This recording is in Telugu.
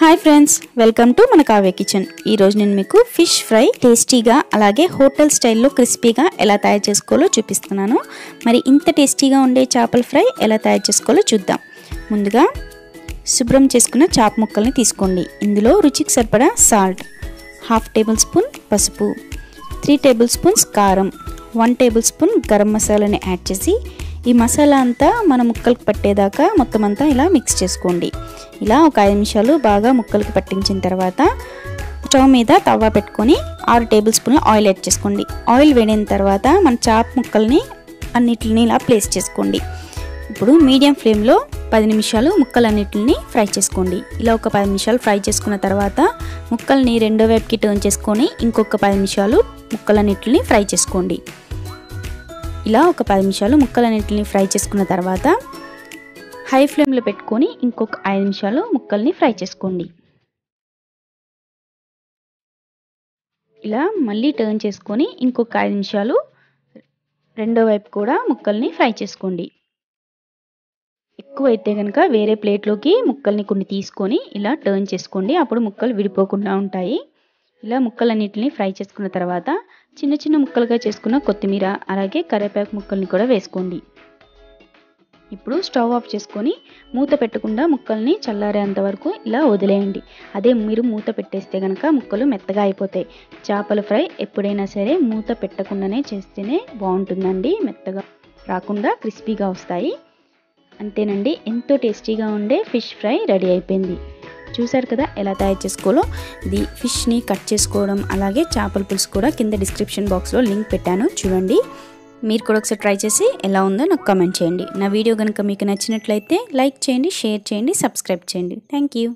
హాయ్ ఫ్రెండ్స్, వెల్కమ్ టు మన కావ్య కిచెన్. ఈరోజు నేను మీకు ఫిష్ ఫ్రై టేస్టీగా అలాగే హోటల్ స్టైల్లో క్రిస్పీగా ఎలా తయారు చేసుకోవాలో చూపిస్తున్నాను. మరి ఇంత టేస్టీగా ఉండే చేపల ఫ్రై ఎలా తయారు చేసుకోవాలో చూద్దాం. ముందుగా శుభ్రం చేసుకున్న చేప ముక్కల్ని తీసుకోండి. ఇందులో రుచికి సరిపడా సాల్ట్, 1/2 టేబుల్ స్పూన్ పసుపు, 3 టేబుల్ స్పూన్స్ కారం, 1 టేబుల్ స్పూన్ గరం మసాలాని యాడ్ చేసి ఈ మసాలా అంతా మన ముక్కలకు పట్టేదాకా మొత్తం అంతా ఇలా మిక్స్ చేసుకోండి. ఇలా ఒక 5 నిమిషాలు బాగా ముక్కలకు పట్టించిన తర్వాత స్టవ్ మీద తవ్వ పెట్టుకొని 6 టేబుల్ స్పూన్ల ఆయిల్ యాడ్ చేసుకోండి. ఆయిల్ వేడిన తర్వాత మన చేప ముక్కల్ని అన్నిటిని ఇలా ప్లేస్ చేసుకోండి. ఇప్పుడు మీడియం ఫ్లేమ్లో 10 నిమిషాలు ముక్కలన్నిటిని ఫ్రై చేసుకోండి. ఇలా ఒక 10 నిమిషాలు ఫ్రై చేసుకున్న తర్వాత ముక్కల్ని రెండో వైపుకి టర్న్ చేసుకొని ఇంకొక 10 నిమిషాలు ముక్కలన్నిటిని ఫ్రై చేసుకోండి. ఇలా ఒక 10 నిమిషాలు ముక్కలన్నిటిని ఫ్రై చేసుకున్న తర్వాత హై ఫ్లేమ్లో పెట్టుకొని ఇంకొక 5 నిమిషాలు ముక్కల్ని ఫ్రై చేసుకోండి. ఇలా మళ్ళీ టర్న్ చేసుకొని ఇంకొక 5 నిమిషాలు రెండో వైపు కూడా ముక్కల్ని ఫ్రై చేసుకోండి. ఎక్కువైతే కనుక వేరే ప్లేట్లోకి ముక్కల్ని కొన్ని తీసుకొని ఇలా టర్న్ చేసుకోండి. అప్పుడు ముక్కలు విడిపోకుండా ఉంటాయి. ఇలా ముక్కలన్నిటిని ఫ్రై చేసుకున్న తర్వాత చిన్న చిన్న ముక్కలుగా చేసుకున్న కొత్తిమీర అలాగే కరివేపాకు ముక్కల్ని కూడా వేసుకోండి. ఇప్పుడు స్టవ్ ఆఫ్ చేసుకొని మూత పెట్టకుండా ముక్కల్ని చల్లారేంత వరకు ఇలా వదిలేయండి. అదే మీరు మూత పెట్టేస్తే కనుక ముక్కలు మెత్తగా అయిపోతాయి. చేపల ఫ్రై ఎప్పుడైనా సరే మూత పెట్టకుండానే చేస్తేనే బాగుంటుందండి. మెత్తగా రాకుండా క్రిస్పీగా వస్తాయి. అంతేనండి, ఎంతో టేస్టీగా ఉండే ఫిష్ ఫ్రై రెడీ అయిపోయింది. చూసారు కదా ఎలా తయారు చేసుకోవాలో. ఇది ఫిష్ని కట్ చేసుకోవడం అలాగే చేపల పులుసు కూడా కింద డిస్క్రిప్షన్ బాక్స్లో లింక్ పెట్టాను, చూడండి. మీరు కూడా ఒకసారి ట్రై చేసి ఎలా ఉందో నాకు కామెంట్ చేయండి. నా వీడియో కనుక మీకు నచ్చినట్లయితే లైక్ చేయండి, షేర్ చేయండి, సబ్స్క్రైబ్ చేయండి. Thank you.